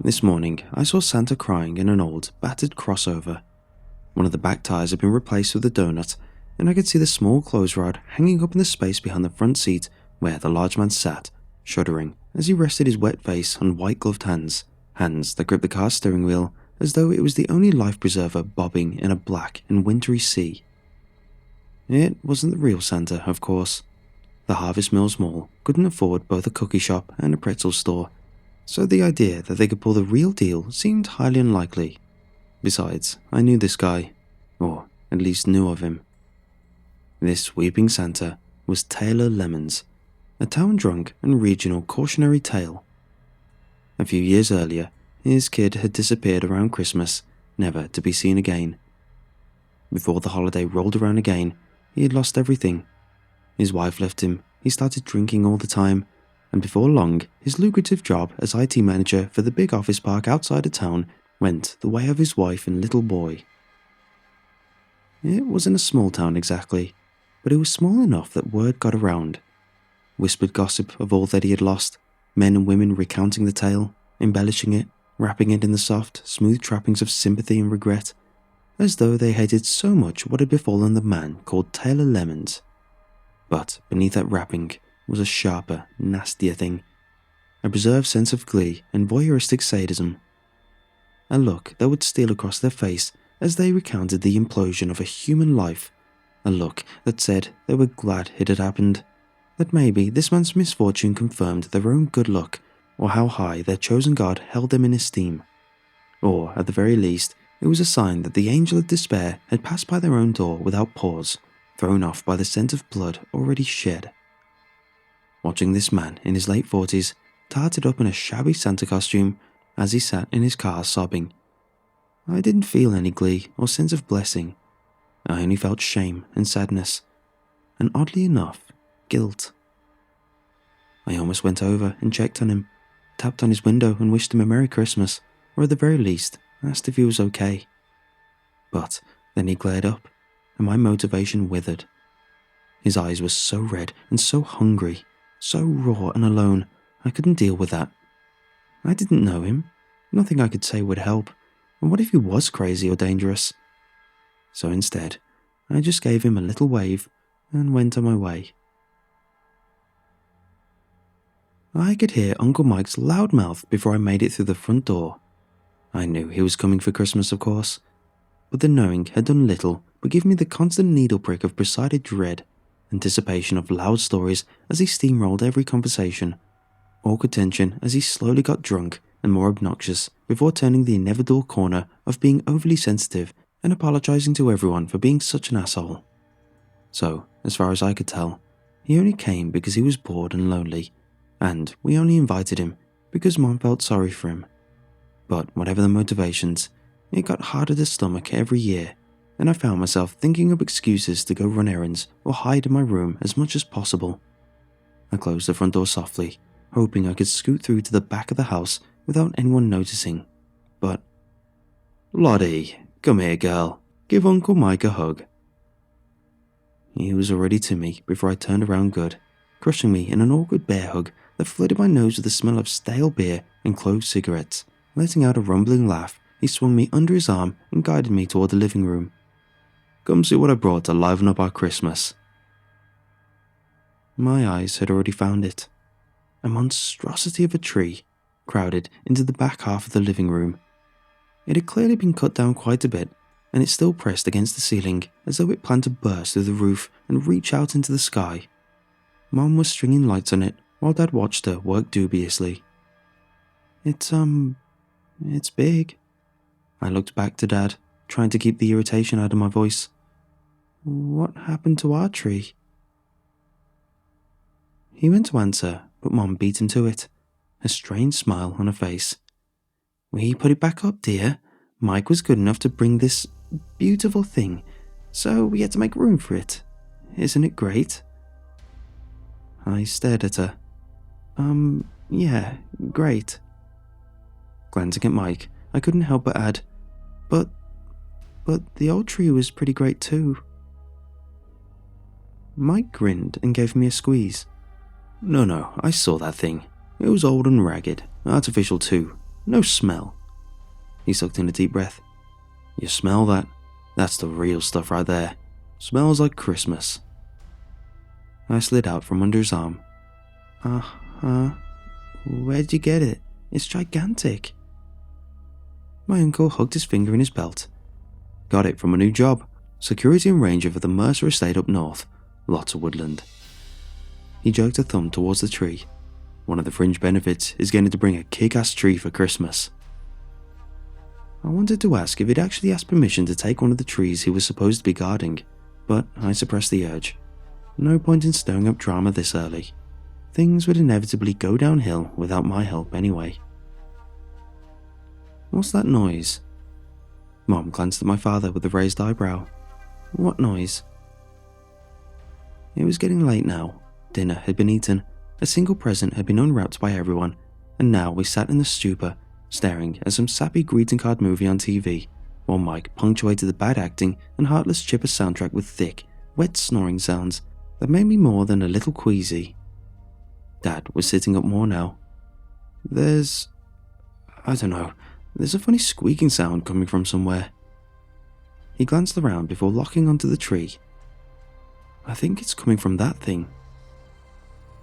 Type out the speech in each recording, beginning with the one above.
This morning, I saw Santa crying in an old, battered crossover. One of the back tires had been replaced with a donut, and I could see the small clothes rod hanging up in the space behind the front seat where the large man sat, shuddering as he rested his wet face on white-gloved hands that gripped the car's steering wheel as though it was the only life preserver bobbing in a black and wintry sea. It wasn't the real Santa, of course. The Harvest Mills Mall couldn't afford both a cookie shop and a pretzel store, so the idea that they could pull the real deal seemed highly unlikely. Besides, I knew this guy, or at least knew of him. This weeping Santa was Taylor Lemons, a town drunk and regional cautionary tale. A few years earlier, his kid had disappeared around Christmas, never to be seen again. Before the holiday rolled around again, he had lost everything. His wife left him, he started drinking all the time, and before long, his lucrative job as IT manager for the big office park outside of town went the way of his wife and little boy. It wasn't a small town exactly, but it was small enough that word got around. Whispered gossip of all that he had lost, men and women recounting the tale, embellishing it, wrapping it in the soft, smooth trappings of sympathy and regret, as though they hated so much what had befallen the man called Taylor Lemons. But beneath that wrapping was a sharper, nastier thing, a preserved sense of glee and voyeuristic sadism. A look that would steal across their face as they recounted the implosion of a human life, a look that said they were glad it had happened, that maybe this man's misfortune confirmed their own good luck, or how high their chosen God held them in esteem. Or, at the very least, it was a sign that the angel of despair had passed by their own door without pause, thrown off by the scent of blood already shed. Watching this man in his late 40s, tarted up in a shabby Santa costume as he sat in his car sobbing, I didn't feel any glee or sense of blessing. I only felt shame and sadness, and oddly enough, guilt. I almost went over and checked on him, tapped on his window and wished him a Merry Christmas, or at the very least, asked if he was okay. But then he glared up, and my motivation withered. His eyes were so red and so hungry, so raw and alone, I couldn't deal with that. I didn't know him. Nothing I could say would help. And what if he was crazy or dangerous? So instead, I just gave him a little wave and went on my way. I could hear Uncle Mike's loud mouth before I made it through the front door. I knew he was coming for Christmas, of course, but the knowing had done little but give me the constant needle prick of presided dread, anticipation of loud stories as he steamrolled every conversation, awkward tension as he slowly got drunk and more obnoxious before turning the inevitable corner of being overly sensitive and apologizing to everyone for being such an asshole. So, as far as I could tell, he only came because he was bored and lonely, and we only invited him because Mom felt sorry for him. But whatever the motivations, it got harder to stomach every year, and I found myself thinking of excuses to go run errands or hide in my room as much as possible. I closed the front door softly, hoping I could scoot through to the back of the house without anyone noticing, but... Lottie, come here, girl. Give Uncle Mike a hug. He was already to me before I turned around good, crushing me in an awkward bear hug that flooded my nose with the smell of stale beer and clove cigarettes. Letting out a rumbling laugh, he swung me under his arm and guided me toward the living room. Come see what I brought to liven up our Christmas. My eyes had already found it. A monstrosity of a tree, crowded into the back half of the living room. It had clearly been cut down quite a bit, and it still pressed against the ceiling as though it planned to burst through the roof and reach out into the sky. Mom was stringing lights on it while Dad watched her work dubiously. It's big. I looked back to Dad, trying to keep the irritation out of my voice. What happened to our tree? He went to answer, but Mom beat him to it, a strange smile on her face. We put it back up, dear. Mike was good enough to bring this beautiful thing, so we had to make room for it. Isn't it great? I stared at her. Yeah, great. Glancing at Mike, I couldn't help but add, But the old tree was pretty great too. Mike grinned and gave me a squeeze. No, I saw that thing. It was old and ragged, artificial too, no smell. He sucked in a deep breath. You smell that? That's the real stuff right there. Smells like Christmas. I slid out from under his arm. Where'd you get it? It's gigantic. My uncle hugged his finger in his belt. Got it from a new job. Security and ranger for the Mercer estate up north. Lots of woodland. He jerked a thumb towards the tree. One of the fringe benefits is getting to bring a kick-ass tree for Christmas. I wanted to ask if he'd actually asked permission to take one of the trees he was supposed to be guarding, but I suppressed the urge. No point in stirring up drama this early. Things would inevitably go downhill without my help anyway. What's that noise? Mom glanced at my father with a raised eyebrow. What noise? It was getting late now. Dinner had been eaten, a single present had been unwrapped by everyone, and now we sat in the stupor, staring at some sappy greeting card movie on TV, while Mike punctuated the bad acting and heartless chipper soundtrack with thick, wet snoring sounds that made me more than a little queasy. Dad was sitting up more now. There's a funny squeaking sound coming from somewhere. He glanced around before locking onto the tree. I think it's coming from that thing.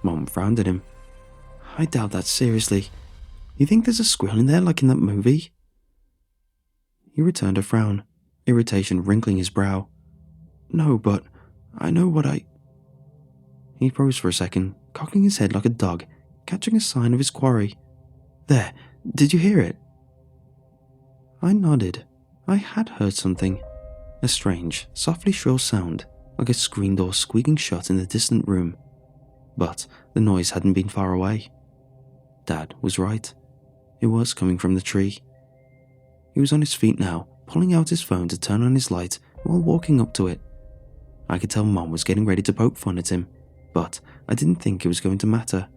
Mom frowned at him. I doubt that seriously. You think there's a squirrel in there like in that movie? He returned a frown, irritation wrinkling his brow. No, but I know what I... He froze for a second, cocking his head like a dog, catching a sign of his quarry. There, did you hear it? I nodded. I had heard something. A strange, softly shrill sound, like a screen door squeaking shut in the distant room. But the noise hadn't been far away. Dad was right. It was coming from the tree. He was on his feet now, pulling out his phone to turn on his light while walking up to it. I could tell Mom was getting ready to poke fun at him, but I didn't think it was going to matter.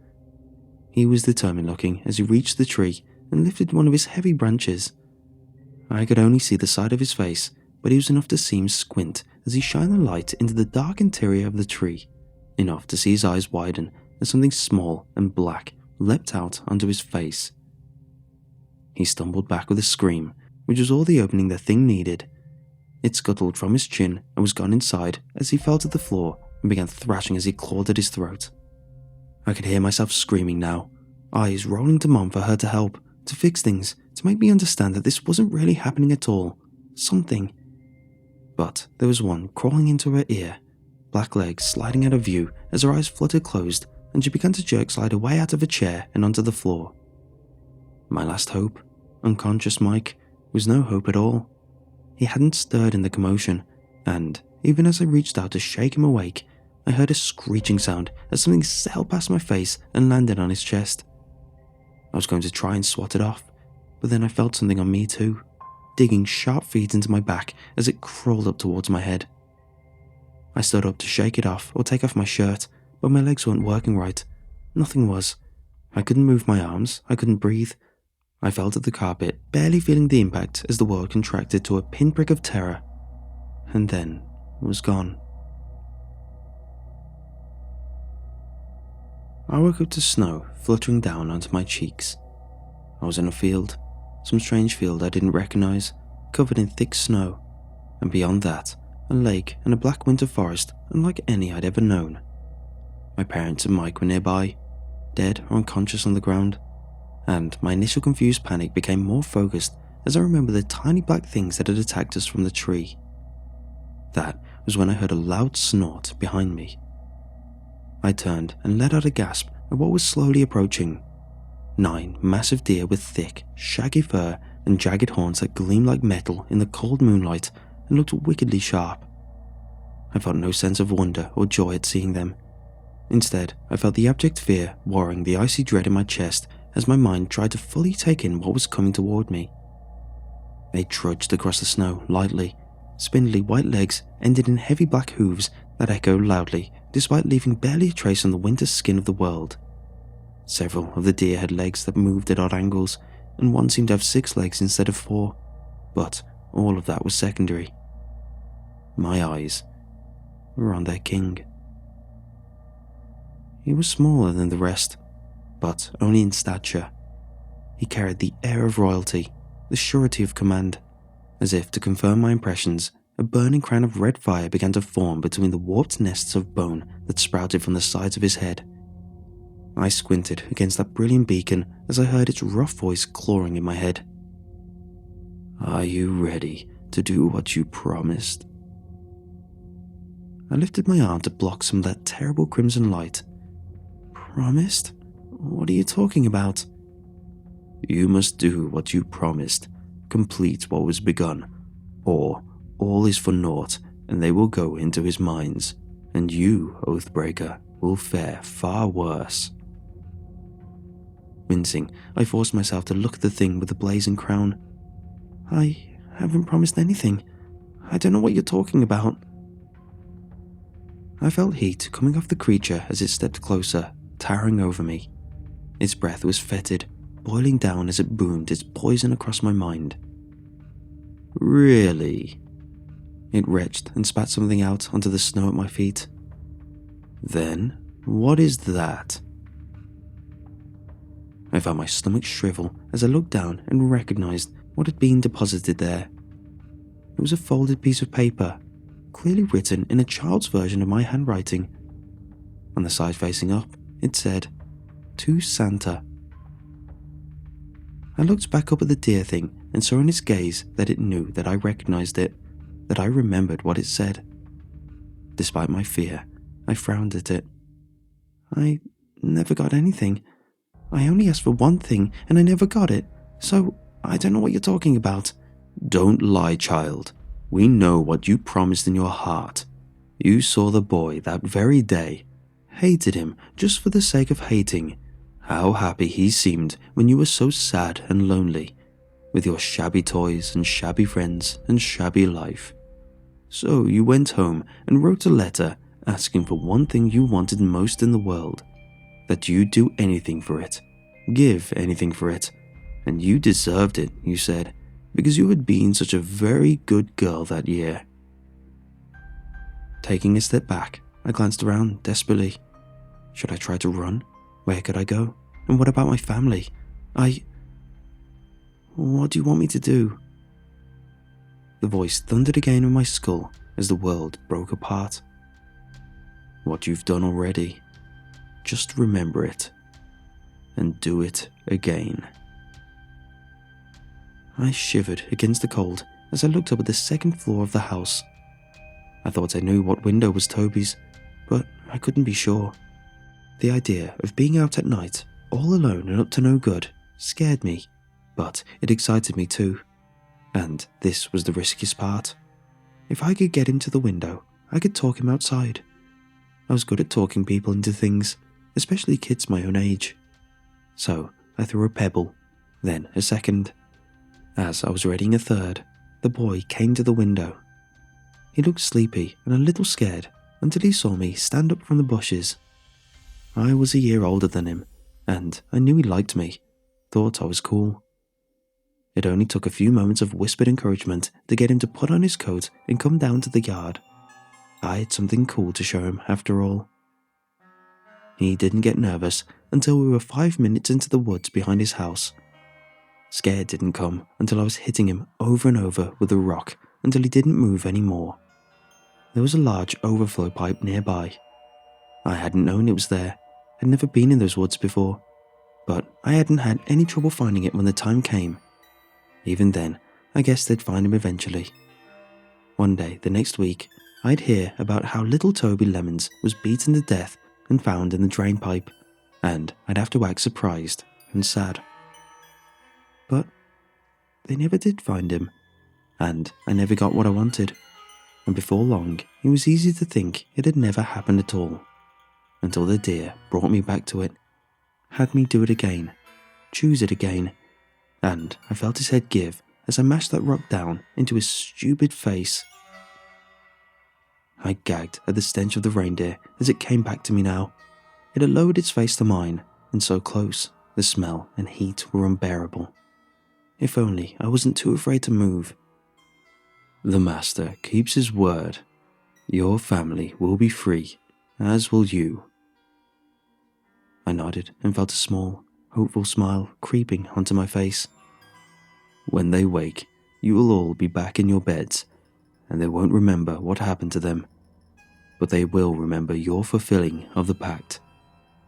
He was determined looking as he reached the tree and lifted one of his heavy branches. I could only see the side of his face, but it was enough to see him squint as he shined the light into the dark interior of the tree, enough to see his eyes widen as something small and black leapt out onto his face. He stumbled back with a scream, which was all the opening the thing needed. It scuttled from his chin and was gone inside as he fell to the floor and began thrashing as he clawed at his throat. I could hear myself screaming now, eyes rolling to Mom for her to help, to fix things, to make me understand that this wasn't really happening at all. Something. But there was one crawling into her ear, black legs sliding out of view as her eyes fluttered closed and she began to jerk slide away out of a chair and onto the floor. My last hope, unconscious Mike, was no hope at all. He hadn't stirred in the commotion, and even as I reached out to shake him awake, I heard a screeching sound as something sailed past my face and landed on his chest. I was going to try and swat it off, but then I felt something on me too, digging sharp feet into my back as it crawled up towards my head. I stood up to shake it off or take off my shirt, but my legs weren't working right. Nothing was. I couldn't move my arms, I couldn't breathe. I fell to the carpet, barely feeling the impact as the world contracted to a pinprick of terror, and then was gone. I woke up to snow fluttering down onto my cheeks. I was in a field, some strange field I didn't recognize, covered in thick snow, and beyond that, a lake and a black winter forest unlike any I'd ever known. My parents and Mike were nearby, dead or unconscious on the ground, and my initial confused panic became more focused as I remembered the tiny black things that had attacked us from the tree. That was when I heard a loud snort behind me. I turned and let out a gasp at what was slowly approaching. 9 massive deer with thick, shaggy fur and jagged horns that gleamed like metal in the cold moonlight and looked wickedly sharp. I felt no sense of wonder or joy at seeing them. Instead, I felt the abject fear warring the icy dread in my chest as my mind tried to fully take in what was coming toward me. They trudged across the snow lightly. Spindly white legs ended in heavy black hooves that echoed loudly despite leaving barely a trace on the winter skin of the world. Several of the deer had legs that moved at odd angles, and one seemed to have 6 legs instead of 4, but all of that was secondary. My eyes were on their king. He was smaller than the rest, but only in stature. He carried the air of royalty, the surety of command. As if to confirm my impressions, a burning crown of red fire began to form between the warped nests of bone that sprouted from the sides of his head. I squinted against that brilliant beacon as I heard its rough voice clawing in my head. "Are you ready to do what you promised?" I lifted my arm to block some of that terrible crimson light. "Promised? What are you talking about?" "You must do what you promised, complete what was begun, or all is for naught and they will go into his mines, and you, Oathbreaker, will fare far worse." Wincing, I forced myself to look at the thing with the blazing crown. "I haven't promised anything. I don't know what you're talking about." I felt heat coming off the creature as it stepped closer, towering over me. Its breath was fetid, boiling down as it boomed its poison across my mind. "Really?" It retched and spat something out onto the snow at my feet. "Then, what is that?" I felt my stomach shrivel as I looked down and recognized what had been deposited there. It was a folded piece of paper, clearly written in a child's version of my handwriting. On the side facing up, it said, "To Santa." I looked back up at the deer thing and saw in its gaze that it knew that I recognized it, that I remembered what it said. Despite my fear, I frowned at it. "I never got anything. I only asked for one thing and I never got it, so I don't know what you're talking about." "Don't lie, child. We know what you promised in your heart. You saw the boy that very day, hated him just for the sake of hating. How happy he seemed when you were so sad and lonely, with your shabby toys and shabby friends and shabby life. So you went home and wrote a letter asking for one thing you wanted most in the world, that you'd do anything for it, give anything for it, and you deserved it, you said, because you had been such a very good girl that year." Taking a step back, I glanced around desperately. Should I try to run? Where could I go? And what about my family? What do you want me to do? The voice thundered again in my skull as the world broke apart. "What you've done already. Just remember it. And do it again." I shivered against the cold as I looked up at the second floor of the house. I thought I knew what window was Toby's, but I couldn't be sure. The idea of being out at night, all alone and up to no good, scared me, but it excited me too. And this was the riskiest part. If I could get him to the window, I could talk him outside. I was good at talking people into things, especially kids my own age. So I threw a pebble, then a second. As I was readying a third, the boy came to the window. He looked sleepy and a little scared until he saw me stand up from the bushes. I was a year older than him, and I knew he liked me, thought I was cool. It only took a few moments of whispered encouragement to get him to put on his coat and come down to the yard. I had something cool to show him after all. He didn't get nervous until we were 5 minutes into the woods behind his house. Scared didn't come until I was hitting him over and over with a rock until he didn't move anymore. There was a large overflow pipe nearby. I hadn't known it was there, had never been in those woods before, but I hadn't had any trouble finding it when the time came. Even then, I guessed they'd find him eventually. One day, the next week, I'd hear about how little Toby Lemons was beaten to death and found in the drain pipe, and I'd have to act surprised and sad. But they never did find him, and I never got what I wanted, and before long it was easy to think it had never happened at all, until the deer brought me back to it, had me do it again, choose it again, and I felt his head give as I mashed that rock down into his stupid face. I gagged at the stench of the reindeer as it came back to me now. It had lowered its face to mine, and so close, the smell and heat were unbearable. If only I wasn't too afraid to move. "The master keeps his word. Your family will be free, as will you." I nodded and felt a small, hopeful smile creeping onto my face. When they wake, you will all be back in your beds, and they won't remember what happened to them, but they will remember your fulfilling of the pact,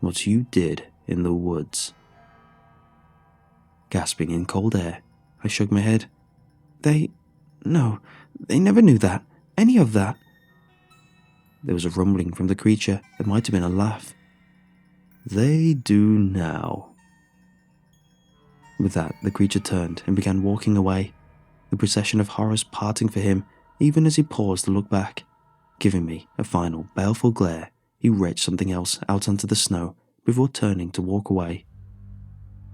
what you did in the woods. Gasping in cold air, I shook my head. No, they never knew that, any of that. There was a rumbling from the creature that might have been a laugh. They do now. With that, the creature turned and began walking away, the procession of horrors parting for him even as he paused to look back. Giving me a final baleful glare, he retched something else out onto the snow before turning to walk away.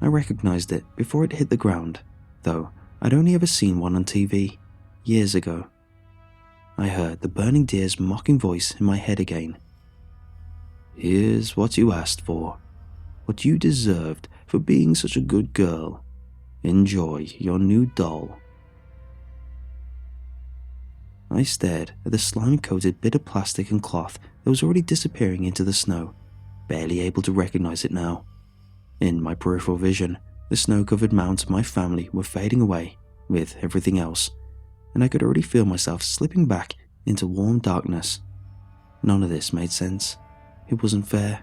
I recognized it before it hit the ground, though I'd only ever seen one on TV, years ago. I heard the burning deer's mocking voice in my head again. Here's what you asked for, what you deserved for being such a good girl. Enjoy your new doll. I stared at the slime-coated bit of plastic and cloth that was already disappearing into the snow, barely able to recognize it now. In my peripheral vision, the snow-covered mounds of my family were fading away with everything else, and I could already feel myself slipping back into warm darkness. None of this made sense. It wasn't fair.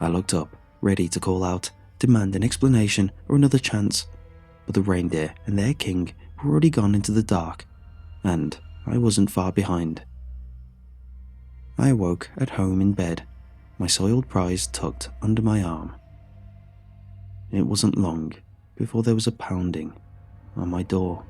I looked up, ready to call out, demand an explanation or another chance, but the reindeer and their king were already gone into the dark, and I wasn't far behind. I awoke at home in bed, my soiled prize tucked under my arm. It wasn't long before there was a pounding on my door.